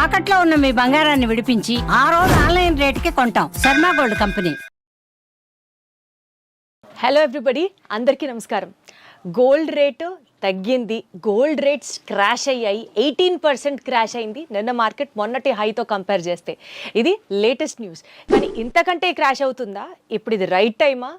తాకట్లో ఉన్న మీ బంగారాన్ని విడిపించి ఆ రోజు ఆన్లైన్ రేటుకి కొంటాం. Sharma gold company. Hello everybody, అందరికీ నమస్కారం. గోల్డ్ రేటు తగ్గింది, గోల్డ్ రేట్స్ క్రాష్ అయ్యాయి. 18% క్రాష్ అయింది నిన్న మార్కెట్ మొన్నటి హైతో కంపేర్ చేస్తే. ఇది లేటెస్ట్ న్యూస్. కానీ ఇంతకంటే క్రాష్ అవుతుందా? ఇప్పుడు ఇది రైట్ టైమా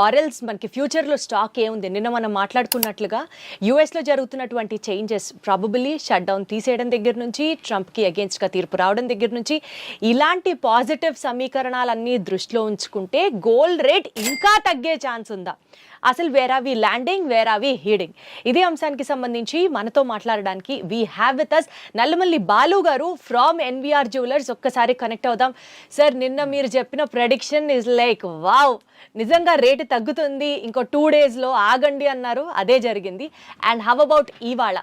ఆరెల్స్ మనకి ఫ్యూచర్లో స్టాక్ ఏముంది? నిన్న మనం మాట్లాడుకున్నట్లుగా యూఎస్లో జరుగుతున్నటువంటి చేంజెస్, ప్రాబబిలీ షట్ డౌన్ తీసేయడం దగ్గర నుంచి, ట్రంప్కి అగేన్స్ట్గా తీర్పు రావడం దగ్గర నుంచి, ఇలాంటి పాజిటివ్ సమీకరణాలన్నీ దృష్టిలో ఉంచుకుంటే గోల్డ్ రేట్ ఇంకా తగ్గే ఛాన్స్ ఉందా? అసలు where are we landing, where are we heading? ఇదే అంశానికి సంబంధించి మనతో మాట్లాడడానికి we have with us Nallamalli Balu garu from NVR jewellers. ఒక్కసారి కనెక్ట్ అవుదాం. సార్, నిన్న మీరు చెప్పిన ప్రెడిక్షన్ ఇస్ లైక్ వావ్, నిజంగా రేటు తగ్గుతుంది, ఇంకో 2 డేస్లో ఆగండి అన్నారు, అదే జరిగింది. అండ్ హౌ అబౌట్ ఇవాళ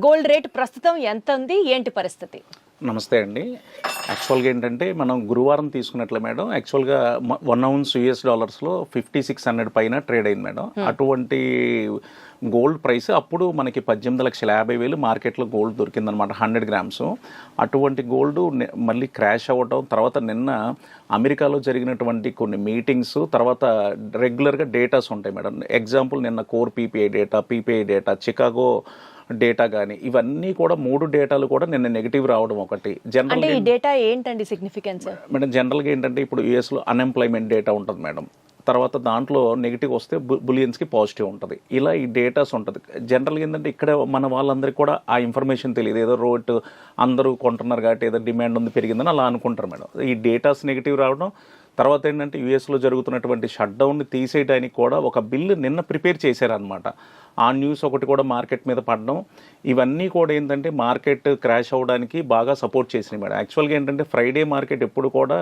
గోల్డ్ రేట్ ప్రస్తుతం ఎంత ఉంది, ఏంటి పరిస్థితి? నమస్తే అండి. యాక్చువల్గా ఏంటంటే మనం గురువారం తీసుకున్నట్లే మేడం, యాక్చువల్గా 1 ounce US$లో 5600 పైన ట్రేడ్ అయింది మేడం. అటువంటి గోల్డ్ ప్రైస్ అప్పుడు మనకి 18,50,000 మార్కెట్లో గోల్డ్ దొరికిందనమాట, 100 grams. అటువంటి గోల్డ్ మళ్ళీ క్రాష్ అవ్వటం, తర్వాత నిన్న అమెరికాలో జరిగినటువంటి కొన్ని మీటింగ్స్, తర్వాత రెగ్యులర్గా డేటాస్ ఉంటాయి మేడం. ఎగ్జాంపుల్ నిన్న core PPI data, Chicago data కానీ, ఇవన్నీ కూడా 3 డేటాలు కూడా నిన్న నెగిటివ్ రావడం ఒకటి. జనరల్ ఈ డేటా ఏంటండి సిగ్నిఫికెన్స్? మేడం, జనరల్గా ఏంటంటే ఇప్పుడు యూఎస్లో అన్ఎంప్లాయ్మెంట్ డేటా ఉంటుంది మేడం, తర్వాత దాంట్లో నెగిటివ్ వస్తే బులియన్స్కి పాజిటివ్ ఉంటుంది. ఇలా ఈ డేటాస్ ఉంటుంది. జనరల్గా ఏంటంటే ఇక్కడ మన వాళ్ళందరికీ కూడా ఆ ఇన్ఫర్మేషన్ తెలియదు, ఏదో రోడ్ అందరూ కొంటున్నారు కాబట్టి ఏదో డిమాండ్ ఉంది పెరిగిందని అలా అనుకుంటారు మేడం. ఈ డేటాస్ నెగిటివ్ రావడం, తర్వాత ఏంటంటే యూఎస్లో జరుగుతున్నటువంటి షట్ డౌన్ని తీసేయడానికి కూడా ఒక బిల్లు నిన్న ప్రిపేర్ చేశారనమాట. ఆ న్యూస్ ఒకటి కూడా మార్కెట్ మీద పడడం, ఇవన్నీ కూడా ఏంటంటే మార్కెట్ క్రాష్ అవ్వడానికి బాగా సపోర్ట్ చేసినాయి మేడం. యాక్చువల్గా ఏంటంటే ఫ్రైడే మార్కెట్ ఎప్పుడు కూడా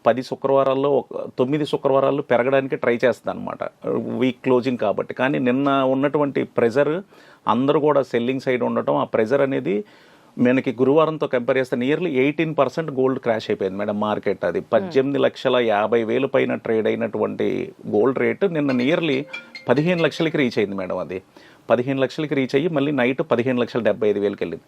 10 శుక్రవారాల్లో 9 శుక్రవారాలు పెరగడానికి ట్రై చేస్తుంది అనమాట, వీక్ క్లోజింగ్ కాబట్టి. కానీ నిన్న ఉన్నటువంటి ప్రెజర్, అందరూ కూడా సెల్లింగ్ సైడ్ ఉండటం, ఆ ప్రెజర్ అనేది మనకి గురువారంతో కంపేర్ చేస్తే నియర్లీ 18% గోల్డ్ క్రాష్ అయిపోయింది మేడం మార్కెట్. అది 18,50,000 పైన ట్రేడ్ అయినటువంటి గోల్డ్ రేటు నిన్న నియర్లీ 15 లక్షలకి రీచ్ అయింది మేడం. అది 15 లక్షలకి రీచ్ అయ్యి మళ్ళీ నైట్ 15,75,000కి వెళ్ళింది.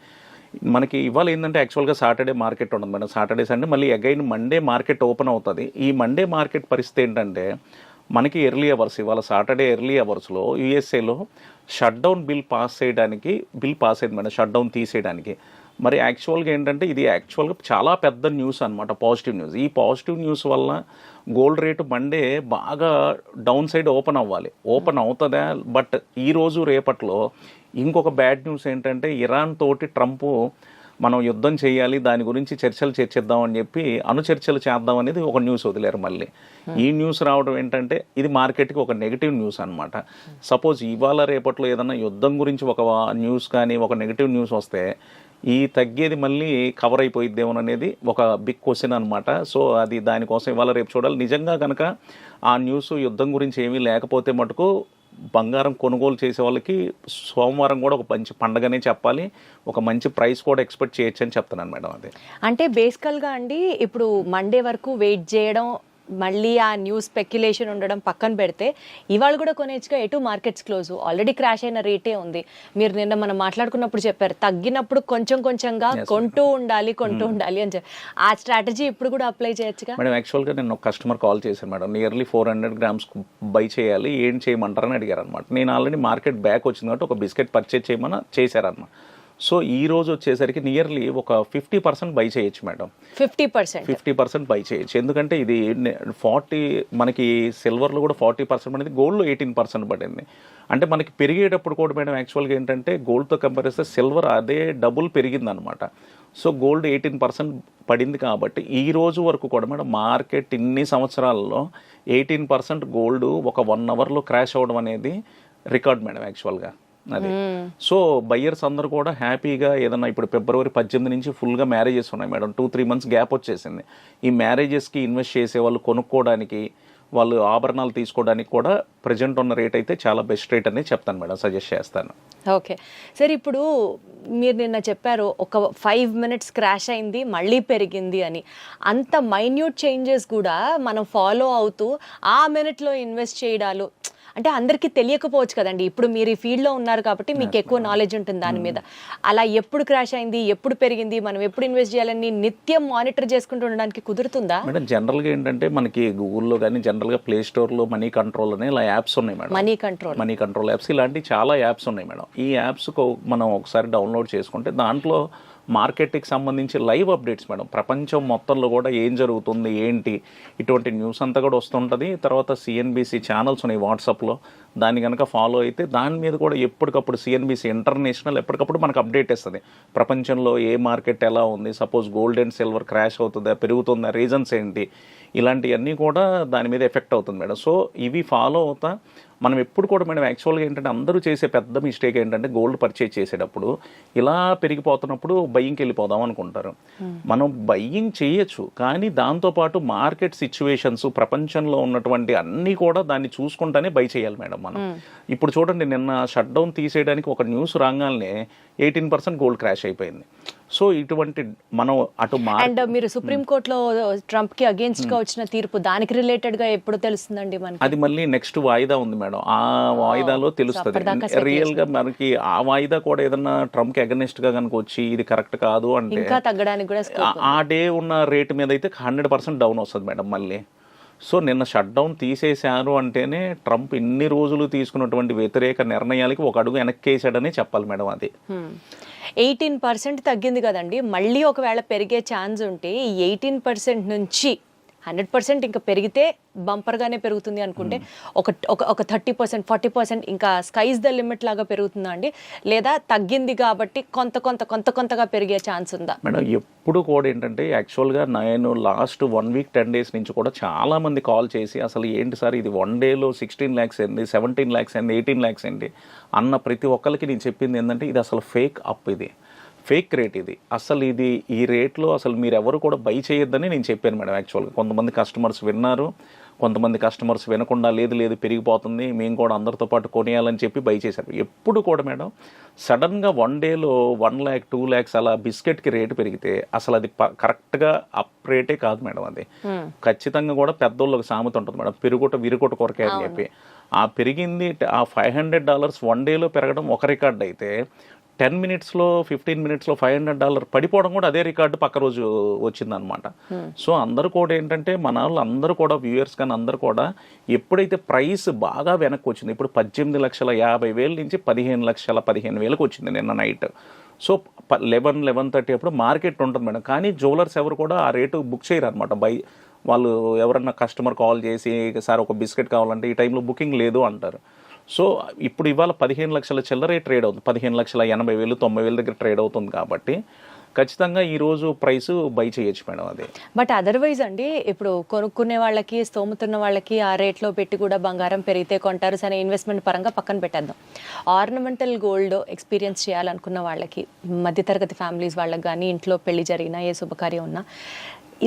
మనకి ఇవాళ ఏంటంటే యాక్చువల్గా సాటర్డే మార్కెట్ ఉండదు మేడం. సాటర్డే సండే మళ్ళీ అగైన్ మండే మార్కెట్ ఓపెన్ అవుతుంది. ఈ మండే మార్కెట్ పరిస్థితి ఏంటంటే మనకి ఎర్లీ అవర్స్, ఇవాళ సాటర్డే ఎర్లీ అవర్స్లో యూఎస్ఏలో షట్ డౌన్ బిల్ పాస్ అయింది మేడం, షట్ డౌన్ తీసేయడానికి. మరి యాక్చువల్గా ఏంటంటే ఇది యాక్చువల్గా చాలా పెద్ద న్యూస్ అనమాట, పాజిటివ్ న్యూస్. ఈ పాజిటివ్ న్యూస్ వల్ల గోల్డ్ రేటు మండే బాగా డౌన్ సైడ్ ఓపెన్ అవ్వాలి, ఓపెన్ అవుతుందా? బట్ ఈరోజు రేపట్లో ఇంకొక బ్యాడ్ న్యూస్ ఏంటంటే ఇరాన్ తోటి ట్రంప్ మనం యుద్ధం చేయాలి, దాని గురించి చర్చిద్దాం అని చెప్పి చర్చలు చేద్దాం అనేది ఒక న్యూస్ వదిలేరు మళ్ళీ. ఈ న్యూస్ రావడం ఏంటంటే ఇది మార్కెట్కి ఒక నెగిటివ్ న్యూస్ అనమాట. సపోజ్ ఇవాళ రేపట్లో ఏదైనా యుద్ధం గురించి ఒక న్యూస్ కానీ ఒక నెగిటివ్ న్యూస్ వస్తే ఈ తగ్గేది మళ్ళీ కవర్ అయిపోయిద్దేమోననేది ఒక బిగ్ క్వశ్చన్ అనమాట. సో అది దానికోసం ఇవాళ రేపు చూడాలి. నిజంగా కనుక ఆ న్యూస్ యుద్ధం గురించి ఏమీ లేకపోతే మటుకు బంగారం కొనుగోలు చేసే వాళ్ళకి సోమవారం కూడా ఒక మంచి పండగనే చెప్పాలి, ఒక మంచి ప్రైస్ కూడా ఎక్స్పెక్ట్ చేయొచ్చు అని చెప్తున్నాను మేడం. అది అంటే బేసికల్గా అండి, ఇప్పుడు మండే వరకు వెయిట్ చేయడం, మళ్ళీ ఆ న్యూస్ స్పెక్యులేషన్ ఉండడం పక్కన పెడితే ఇవాళ కూడా కొనేచ్చుగా ఎటు మార్కెట్స్ క్లోజ్, ఆల్రెడీ క్రాష్ అయిన రేటే ఉంది. మీరు నిన్న మనం మాట్లాడుకున్నప్పుడు చెప్పారు తగ్గినప్పుడు కొంచెంగా కొంటూ ఉండాలి అని చెప్పి, ఆ స్ట్రాటజీ ఇప్పుడు కూడా అప్లై చేయొచ్చుగా మేడం. యాక్చువల్గా నేను ఒక కస్టమర్ కాల్ చేశాను మేడం, నియర్లీ 400 grams బై చేయాలి, ఏం చేయమంటారని అడిగారు అనమాట. నేను ఆల్రెడీ మార్కెట్ బ్యాక్ వచ్చింది కాబట్టి ఒక బిస్కెట్ పర్చేజ్ చేయమని చేశారన్నమాట. సో ఈ రోజు వచ్చేసరికి నియర్లీ ఒక 50% బై చేయొచ్చు మేడం. 50% బై చేయొచ్చు. ఎందుకంటే ఇది 40, మనకి సిల్వర్లో కూడా 40% పడింది, గోల్డ్లో 18% పడింది. అంటే మనకి పెరిగేటప్పుడు కూడా మేడం యాక్చువల్గా ఏంటంటే గోల్డ్తో కంపేర్ చేస్తే సిల్వర్ అదే డబుల్ పెరిగింది అనమాట. సో గోల్డ్ 18% పడింది కాబట్టి ఈ రోజు వరకు కూడా మేడం మార్కెట్ ఇన్ని సంవత్సరాల్లో 18% గోల్డ్ ఒక 1 అవర్లో క్రాష్ అవ్వడం అనేది రికార్డ్ మేడం యాక్చువల్గా. అది సో బయ్యర్స్ అందరూ కూడా హ్యాపీగా ఏదన్నా, ఇప్పుడు ఫిబ్రవరి 18 నుంచి ఫుల్గా మ్యారేజెస్ ఉన్నాయి మేడం, 2-3 months గ్యాప్ వచ్చేసింది. ఈ మ్యారేజెస్కి ఇన్వెస్ట్ చేసే వాళ్ళు, కొనుక్కోవడానికి, వాళ్ళు ఆభరణాలు తీసుకోవడానికి కూడా ప్రజెంట్ ఉన్న రేట్ అయితే చాలా బెస్ట్ రేట్ అనేది చెప్తాను మేడం, సజెస్ట్ చేస్తాను. ఓకే సార్, ఇప్పుడు మీరు నిన్న చెప్పారు ఒక 5 minutes క్రాష్ అయింది మళ్ళీ పెరిగింది అని. అంత మైన్యూట్ చేంజెస్ కూడా మనం ఫాలో అవుతూ ఆ మినిట్లో ఇన్వెస్ట్ చేయడాలు, అంటే అందరికీ తెలియకపోవచ్చు కదండి, ఇప్పుడు మీరు ఈ ఫీల్డ్ లో ఉన్నారు కాబట్టి మీకు ఎక్కువ నాలెడ్జ్ ఉంటుంది దాని మీద. అలా ఎప్పుడు క్రాష్ అయింది, ఎప్పుడు పెరిగింది, మనం ఎప్పుడు ఇన్వెస్ట్ చేయాలని నిత్యం మానిటర్ చేసుకుంటూ ఉండడానికి కుదురుతుందా? మేడం జనరల్గా ఏంటంటే మనకి గూగుల్లో కానీ జనరల్గా ప్లే స్టోర్లో మనీ కంట్రోల్ అనే ఇలా యాప్స్ ఉన్నాయి మేడం. మనీ కంట్రోల్ యాప్స్ ఇలాంటి చాలా యాప్స్ ఉన్నాయి మేడం. ఈ యాప్స్ మనం ఒకసారి డౌన్లోడ్ చేసుకుంటే దాంట్లో మార్కెట్కి సంబంధించి లైవ్ అప్డేట్స్ మేడం, ప్రపంచం మొత్తంలో కూడా ఏం జరుగుతుంది ఏంటి ఇటువంటి న్యూస్ అంతా కూడా వస్తుంటుంది. తర్వాత సిఎన్బిసి ఛానల్స్ ఉన్నాయి వాట్సాప్లో, దాన్ని కనుక ఫాలో అయితే దాని మీద కూడా ఎప్పటికప్పుడు సిఎన్బిసి ఇంటర్నేషనల్ ఎప్పటికప్పుడు మనకు అప్డేట్ ఇస్తుంది. ప్రపంచంలో ఏ మార్కెట్ ఎలా ఉంది, suppose gold and silver crash అవుతుందా పెరుగుతుందా, రీజన్స్ ఏంటి, ఇలాంటివన్నీ కూడా దాని మీద ఎఫెక్ట్ అవుతుంది మేడం. సో ఇవి ఫాలో అవుతా మనం ఎప్పుడు కూడా మేడం యాక్చువల్గా ఏంటంటే అందరూ చేసే పెద్ద మిస్టేక్ ఏంటంటే గోల్డ్ పర్చేజ్ చేసేటప్పుడు ఇలా పెరిగిపోతున్నప్పుడు బయ్యింగ్కి వెళ్ళిపోదాం అనుకుంటారు. మనం బయ్యింగ్ చేయొచ్చు, కానీ దాంతోపాటు మార్కెట్ సిచ్యువేషన్స్ ప్రపంచంలో ఉన్నటువంటి అన్నీ కూడా దాన్ని చూసుకుంటానే బై చేయాలి మేడం మనం. ఇప్పుడు చూడండి, నిన్న షట్ డౌన్ తీసేయడానికి ఒక న్యూస్ రాగానే 18% గోల్డ్ క్రాష్ అయిపోయింది. సో ఇటువంటి మనం అటు అండ్ మీరు సుప్రీం కోర్టులో ట్రంప్ కి అగేన్స్ట్ గా వచ్చిన తీర్పు దానికి రిలేటెడ్ గా ఎప్పుడు తెలుస్తుందండి మనకి? అది మళ్ళీ నెక్స్ట్ వాయిదా ఉంది మేడం, ఆ వాయిదాలో తెలుస్తుంది రియల్ గా మనకి. ఆ వాయిదా కూడా ఏదన్నా ట్రంప్ కి అగెనిస్ట్ గా కనుక వచ్చి ఇది కరెక్ట్ కాదు అంటే ఇంకా తగ్గడానికి కూడా ఆ డే ఉన్న రేట్ మీద అయితే 100% డౌన్ వస్తుంది మేడం మళ్ళీ. సో నిన్న షట్ డౌన్ తీసేశారు అంటేనే ట్రంప్ ఇన్ని రోజులు తీసుకున్నటువంటి వ్యతిరేక నిర్ణయాలకి ఒక అడుగు వెనక్కేసాడని చెప్పాలి మేడం. అది 18% తగ్గింది కదండి, మళ్ళీ ఒకవేళ పెరిగే ఛాన్స్ ఉంటే 18% నుంచి 100% ఇంకా పెరిగితే బంపర్గానే పెరుగుతుంది అనుకుంటే ఒక 30%, 40% ఇంకా స్కైస్ ద లిమిట్ లాగా పెరుగుతుందా అండి, లేదా తగ్గింది కాబట్టి కొంతగా పెరిగే ఛాన్స్ ఉందా? మేడం ఎప్పుడు కూడా ఏంటంటే యాక్చువల్గా నేను లాస్ట్ 1 వీక్ 10 డేస్ నుంచి కూడా చాలా మంది కాల్ చేసి అసలు ఏంటి సార్ ఇది 1 డేలో 16 lakhs ఏంది, 17 lakhs ఏంది, 18 lakhs ఏంటి అన్న ప్రతి ఒక్కరికి నేను చెప్పింది ఏంటంటే ఇది అసలు ఫేక్ అప్, ఇది ఫేక్ రేట్, ఇది అసలు ఇది ఈ రేట్లో అసలు మీరు ఎవరు కూడా బై చేయొద్దని నేను చెప్పాను మేడం. యాక్చువల్గా కొంతమంది కస్టమర్స్ విన్నారు, కొంతమంది కస్టమర్స్ వినకుండా లేదు పెరిగిపోతుంది మేము కూడా అందరితో పాటు కొనేయాలని చెప్పి బై చేశారు. ఎప్పుడు కూడా మేడం సడన్గా 1 డేలో 1 lakh 2 lakhs అలా బిస్కెట్కి రేటు పెరిగితే అసలు అది కరెక్ట్గా అప్ రేటే కాదు మేడం. అది ఖచ్చితంగా కూడా పెద్దోళ్ళకి సామెత ఉంటుంది మేడం, విరుగుట కొరకే అని చెప్పి. ఆ పెరిగింది ఆ $500 1 డేలో పెరగడం ఒక రికార్డ్ అయితే 10 minutesలో 15 minutesలో $500 పడిపోవడం కూడా అదే రికార్డు పక్క రోజు వచ్చిందనమాట. సో అందరూ కూడా ఏంటంటే మన వాళ్ళు అందరూ కూడా వ్యూయర్స్ కానీ అందరూ కూడా ఎప్పుడైతే ప్రైస్ బాగా వెనక్కి వచ్చింది, ఇప్పుడు 18,50,000 నుంచి 15,15,000 వచ్చింది నిన్న నైట్. సో 11-11:30 అప్పుడు మార్కెట్ ఉంటుంది మేడం, కానీ జ్యువెలర్స్ ఎవరు కూడా ఆ రేటు బుక్ చేయరు అనమాట. వాళ్ళు ఎవరన్నా కస్టమర్ కాల్ చేసి సార్ ఒక బిస్కెట్ కావాలంటే ఈ టైంలో బుకింగ్ లేదు అంటారు. సో ఇప్పుడు ఇవాళ 15 లక్షల చిల్లరే ట్రేడ్ అవుతుంది, 15,80,000 90,000 దగ్గర ట్రేడ్ అవుతుంది కాబట్టి ఖచ్చితంగా ఈరోజు ప్రైస్ బై చేయొచ్చు మేడం. అది బట్ అదర్వైజ్ అండి, ఇప్పుడు కొనుక్కునే వాళ్ళకి స్తోమతున్న వాళ్ళకి ఆ రేట్లో పెట్టి కూడా బంగారం పెరిగితే కొంటారు, సరే ఇన్వెస్ట్మెంట్ పరంగా పక్కన పెట్టేద్దాం. ఆర్నమెంటల్ గోల్డ్ ఎక్స్పీరియన్స్ చేయాలనుకున్న వాళ్ళకి, మధ్యతరగతి ఫ్యామిలీస్ వాళ్ళకి కానీ ఇంట్లో పెళ్లి జరిగినా ఏ శుభకార్యం ఉన్నా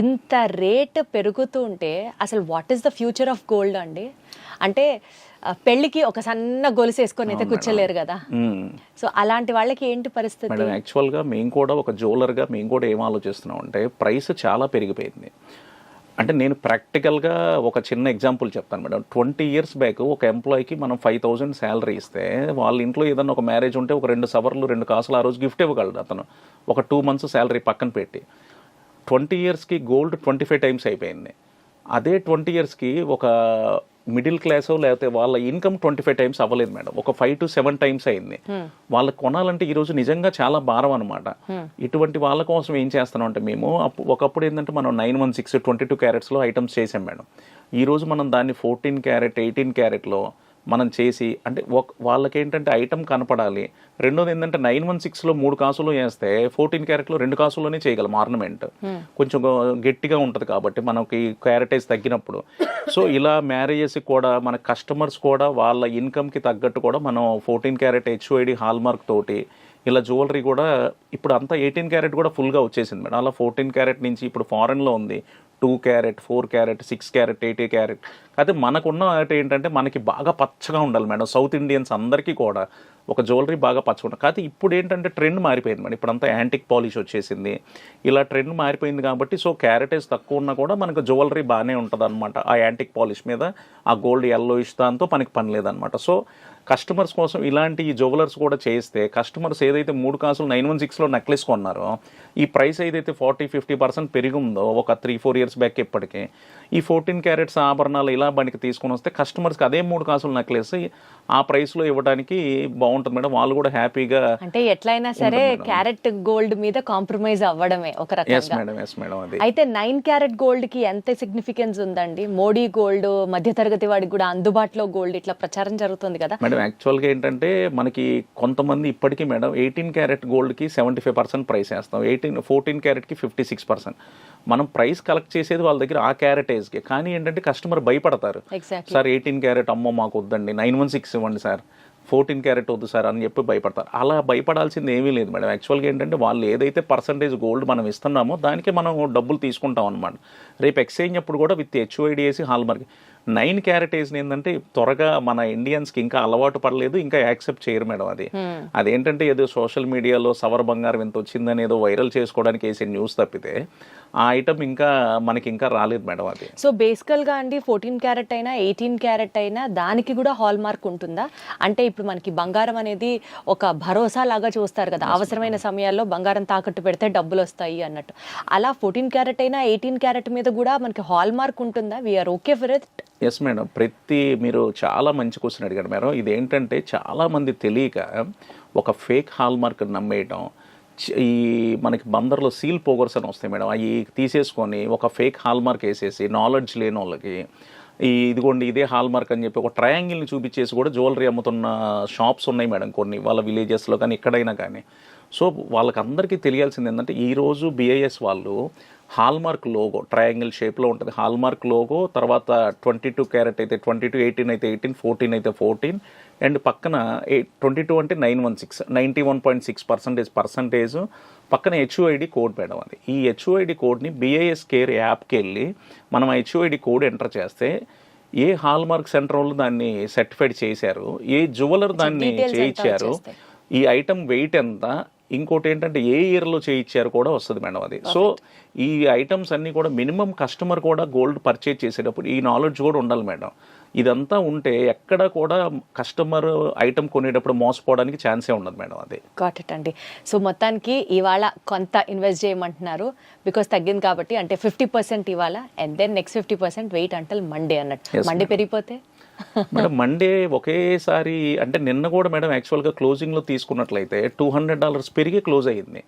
ఇంత రేట్ పెరుగుతూ ఉంటే అసలు what is the future of gold అండి? అంటే పెళ్లికి ఒక సన్న గొలుసు వేసుకొని అయితే కూర్చోలేరు కదా, సో అలాంటి వాళ్ళకి ఏంటి పరిస్థితి? మేడం యాక్చువల్గా మేము కూడా ఒక జ్యువెలర్గా మేము కూడా ఏం ఆలోచిస్తున్నాం అంటే ప్రైస్ చాలా పెరిగిపోయింది. అంటే నేను ప్రాక్టికల్గా ఒక చిన్న ఎగ్జాంపుల్ చెప్తాను మేడం. 20 years బ్యాక్ ఒక ఎంప్లాయీకి మనం 5,000 శాలరీ ఇస్తే వాళ్ళ ఇంట్లో ఏదన్నా ఒక మ్యారేజ్ ఉంటే ఒక 2 సవర్లు 2 కాసులు ఆ రోజు గిఫ్ట్ ఇవ్వగలడు అతను, ఒక 2 months శాలరీ పక్కన పెట్టి. 20 yearsకి గోల్డ్ 25 times అయిపోయింది. అదే 20 yearsకి ఒక మిడిల్ క్లాస్ లేకపోతే వాళ్ళ ఇన్కమ్ 25 times అవ్వలేదు మేడం, ఒక 5 to 7 times అయింది. వాళ్ళకి కొనాలంటే ఈ రోజు నిజంగా చాలా భారం అనమాట. ఇటువంటి వాళ్ళ కోసం ఏం చేస్తున్నాం అంటే మేము ఒకప్పుడు ఏంటంటే మనం 916 22 carats ఐటమ్స్ చేసాం మేడం. ఈ రోజు మనం దాన్ని 14 carat 18 caratలో మనం చేసి, అంటే వాళ్ళకి ఏంటంటే ఐటమ్ కనపడాలి. రెండోది ఏంటంటే 916లో 3 కాసులు వేస్తే 14 caratలో 2 కాసుల్లోనే చేయగలం ఆర్నమెంట్. కొంచెం గట్టిగా ఉంటుంది కాబట్టి మనకి క్యారెటేజ్ తగ్గినప్పుడు. సో ఇలా మ్యారేజెస్ కూడా మన కస్టమర్స్ కూడా వాళ్ళ ఇన్కమ్కి తగ్గట్టు కూడా మనం 14 carat HUID హాల్ మార్క్ తోటి ఇలా జ్యువెలరీ కూడా ఇప్పుడు అంతా 18 carat కూడా ఫుల్గా వచ్చేసింది మేడం. అలా 14 carat నుంచి ఇప్పుడు ఫారెన్లో ఉంది 2 క్యారెట్ 4 క్యారెట్ 6 క్యారెట్ 8 క్యారెట్. అయితే మనకున్న ఏంటంటే మనకి బాగా పచ్చగా ఉండాలి మేడం. సౌత్ ఇండియన్స్ అందరికీ కూడా ఒక జ్యువెలరీ బాగా పచ్చగా ఉండాలి. కాకపోతే ఇప్పుడు ఏంటంటే ట్రెండ్ మారిపోయింది మేడం. ఇప్పుడంతా యాంటిక్ పాలిష్ వచ్చేసింది. ఇలా ట్రెండ్ మారిపోయింది కాబట్టి సో క్యారెటేజ్ తక్కువ ఉన్నా కూడా మనకు జ్యువెలరీ బాగానే ఉంటుంది అనమాట. ఆ యాంటిక్ పాలిష్ మీద ఆ గోల్డ్ ఎల్లోయిష్ దాంతో మనకి పని లేదనమాట. సో కస్టమర్స్ కోసం ఇలాంటి జ్యువెలర్స్ కూడా చేస్తే కస్టమర్స్ ఏదైతే 3 కాసులు 916లో నెక్లెస్ కొన్నారో ఈ ప్రైస్ ఏదైతే 40-50% పెరిగిందో ఒక 3-4 ఇయర్స్ బ్యాక్ ఇప్పటికి ఈ 14 క్యారెట్స్ ఆభరణాలు ఇలా మనకి తీసుకొని వస్తే కస్టమర్స్కి అదే 3 కాసులు నెక్లెస్ ఆ ప్రైస్లో ఇవ్వడానికి బాగుంటుంది మేడం. వాళ్ళు కూడా హ్యాపీగా అంటే ఎట్లయినా సరే క్యారెట్ గోల్డ్ మీద కాంప్రమైజ్ అవ్వడమే ఒక రకంగా. ఎస్ మేడం అది. అయితే 9 క్యారెట్ గోల్డ్ కి ఎంత సిగ్నిఫికెన్స్ ఉందండి? మోడీ గోల్డ్, మధ్యతరగతి వాడికి కూడా అందుబాటులో గోల్డ్ ఇట్లా ప్రచారం జరుగుతుంది కదా మేడం. యాక్చువల్గా ఏంటంటే మనకి కొంతమంది ఇప్పటికీ మేడం 18 క్యారెట్ గోల్డ్కి 75% ప్రైస్ వేస్తాం, 14 క్యారెట్కి 56%. మనం ప్రైస్ కలెక్ట్ చేసేది వాళ్ళ దగ్గర ఆ క్యారెటేజ్కి. కానీ ఏంటంటే కస్టమర్ భయపడతారు. సార్ 18 క్యారెట్ అమ్మో మాకు వద్దండి, 916 ఇవ్వండి సార్, 14 క్యారెట్ వద్దు సార్ అని చెప్పి భయపడతారు. అలా భయపడాల్సింది ఏమీ లేదు మేడం. యాక్చువల్గా ఏంటంటే వాళ్ళు ఏదైతే పర్సంటేజ్ గోల్డ్ మనం ఇస్తున్నామో దానికి మనం డబ్బులు తీసుకుంటాం అనమాట. రేపు ఎక్స్చేంజ్ అప్పుడు కూడా విత్ హెచ్ఓఐడి వేసి హాల్మార్క్ 9 క్యారెటేజ్ ఏంటంటే త్వరగా మన ఇండియన్స్కి ఇంకా అలవాటు పడలేదు, ఇంకా యాక్సెప్ట్ చేయరు మేడం. అదేంటంటే ఏదో సోషల్ మీడియాలో సవర్ బంగారం ఎంత వచ్చిందని ఏదో వైరల్ చేసుకోవడానికి వేసే న్యూస్ తప్పితే ఆ ఐటమ్ ఇంకా మనకి ఇంకా రాలేదు మేడం. అది సో బేసికల్గా అండి 14 క్యారెట్ అయినా 18 క్యారెట్ అయినా దానికి కూడా హాల్ మార్క్ ఉంటుందా? అంటే ఇప్పుడు మనకి బంగారం అనేది ఒక భరోసా లాగా చూస్తారు కదా, అవసరమైన సమయాల్లో బంగారం తాకట్టు పెడితే డబ్బులు వస్తాయి అన్నట్టు. అలా 14 క్యారెట్ అయినా 18 క్యారెట్ మీద కూడా మనకి హాల్ మార్క్ ఉంటుందా? We are okay for it? Yes madam. మీరు చాలా మంచి క్వశ్చన్ అడిగారు మేడం. ఇదేంటంటే చాలామంది తెలియక ఒక ఫేక్ హాల్ మార్క్ నమ్మేయటం, ఈ మనకి బందర్లో సీల్ పోగర్స్ అని వస్తాయి మేడం, అవి తీసేసుకొని ఒక ఫేక్ హాల్ మార్క్ వేసేసి నాలెడ్జ్ లేని వాళ్ళకి ఇదిగోండి ఇదే హాల్ మార్క్ అని చెప్పి ఒక ట్రయాంగిల్ని చూపించేసి కూడా జ్యువెలరీ అమ్ముతున్న షాప్స్ ఉన్నాయి మేడం కొన్ని వాళ్ళ విలేజెస్లో కానీ ఎక్కడైనా కానీ. సో వాళ్ళకి అందరికీ తెలియాల్సింది ఏంటంటే ఈరోజు BIS వాళ్ళు హాల్మార్క్ లోగో ట్రయాంగిల్ షేప్లో ఉంటుంది. హాల్మార్క్ లోగో తర్వాత 22 క్యారెట్ అయితే 22, 18 అయితే 18, 14 అయితే 14 అండ్ పక్కన 22 అంటే 916 91.6% పక్కన HUID కోడ్ మేడం. అది ఈ HUID కోడ్ని BIS కేర్ యాప్కి వెళ్ళి మనం HUID కోడ్ ఎంటర్ చేస్తే ఏ హాల్మార్క్ సెంటర్ వాళ్ళు దాన్ని సర్టిఫైడ్ చేశారు, ఏ జ్యువెలర్ దాన్ని చేయించారు, ఈ ఐటమ్ వెయిట్ ఎంత, ఇంకోటి ఏంటంటే ఏ ఇయర్లో చేయించారు కూడా వస్తుంది మేడం. అది సో ఈ ఐటమ్స్ అన్నీ కూడా మినిమం కస్టమర్ కూడా గోల్డ్ పర్చేజ్ చేసేటప్పుడు ఈ నాలెడ్జ్ కూడా ఉండాలి మేడం. ఇదంతా ఉంటే ఎక్కడ కూడా కస్టమర్ ఐటమ్ కొనేటప్పుడు మోసపోవడానికి ఛాన్సే ఉండదు మేడం. అది గాట్ ఇట్ అండి. సో మొత్తానికి ఇవాళ కొంత ఇన్వెస్ట్ చేయమంటున్నారు బికాస్ తగ్గింది కాబట్టి, అంటే 50% ఇవాళ and then next 50% wait until Monday అన్నట్టు. మండే పెరిగిపోతే మేడం మండే ఒకేసారి అంటే నిన్న కూడా మేడం యాక్చువల్గా క్లోజింగ్లో తీసుకున్నట్లయితే $200 పెరిగి క్లోజ్ అయ్యింది.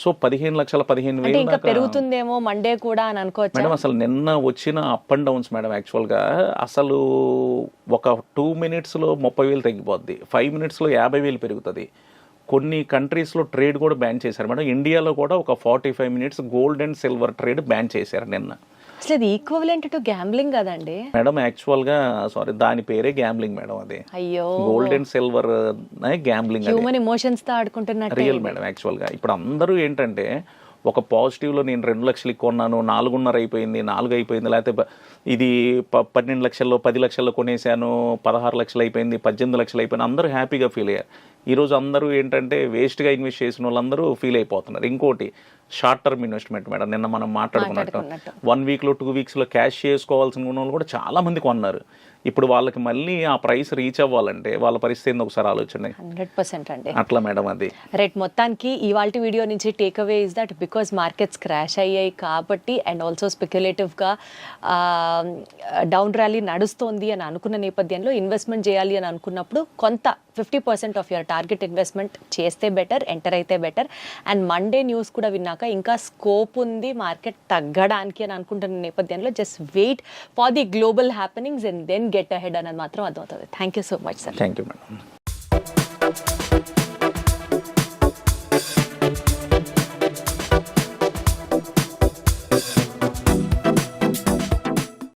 సో 15,15,000 ఇంకా పెరుగుతుందేమో మండే కూడా అని అనుకోవచ్చు మేడం. అసలు నిన్న వచ్చిన అప్ అండ్ డౌన్స్ మేడం యాక్చువల్గా అసలు ఒక 2 మినిట్స్లో 30,000 తగ్గిపోద్ది, 5 మినిట్స్లో 50,000 పెరుగుతుంది. కొన్ని కంట్రీస్లో ట్రేడ్ కూడా బ్యాన్ చేశారు మేడం. ఇండియాలో కూడా ఒక 45 minutes gold and silver trade ban చేశారు నిన్న. అసలు అది ఈక్వలెంట్ టు గ్యాంబ్లింగ్ కదండి మేడం. యాక్చువల్గా దాని పేరే గ్యాంబ్లింగ్ మేడం. అది అయ్యో gold and silver gambling, human emotions తో ఆడుకుంటున్నట్టు రియల్ మేడం. యాక్చువల్గా ఇప్పుడు అందరూ ఏంటంటే ఒక పాజిటివ్లో నేను 2 లక్షలకి కొన్నాను, 4.5 అయిపోయింది, 4 అయిపోయింది, లేకపోతే ఇది 12 లక్షల్లో 10 లక్షల్లో కొనేసాను, 16 లక్షలు అయిపోయింది, 18 లక్షలు అయిపోయింది, అందరూ హ్యాపీగా ఫీల్ అయ్యారు. ఈరోజు అందరూ ఏంటంటే వేస్ట్గా ఇన్వెస్ట్ చేసిన వాళ్ళందరూ ఫీల్ అయిపోతున్నారు. ఇంకోటి షార్ట్ టర్మ్ ఇన్వెస్ట్మెంట్ మేడం. నిన్న మనం మాట్లాడుకున్నట్టు 1 వీక్లో 2 వీక్స్లో క్యాష్ చేసుకోవాల్సిన వాళ్ళు కూడా చాలా మంది కొన్నారు. ఇప్పుడు వాళ్ళకి మళ్ళీ ఆ ప్రైస్ రీచ్ అవ్వాలంటే వాళ్ళ పరిస్థితి ఏందో ఒకసారి ఆలోచన. 100% అండి అట్లా మేడం. అది రైట్. మొత్తానికి ఇవాల్టి వీడియో నుంచి take away is that because markets crash అయ్యాయి కాబట్టి అండ్ ఆల్సో స్పెక్యులేటివ్గా డౌన్ ర్యాలీ నడుస్తోంది అని అనుకున్న నేపథ్యంలో ఇన్వెస్ట్మెంట్ చేయాలి అని అనుకున్నప్పుడు కొంత 50% ఆఫ్ యువర్ టార్గెట్ ఇన్వెస్ట్మెంట్ చేస్తే బెటర్, ఎంటర్ అయితే బెటర్. అండ్ మండే న్యూస్ కూడా విన్నాక ఇంకా స్కోప్ ఉంది మార్కెట్ తగ్గడానికి అని అనుకుంటున్న నేపథ్యంలో just wait for the global happenings and then get ahead అనేది మాత్రం అర్థమవుతుంది. Thank you so much sir. Thank you madam.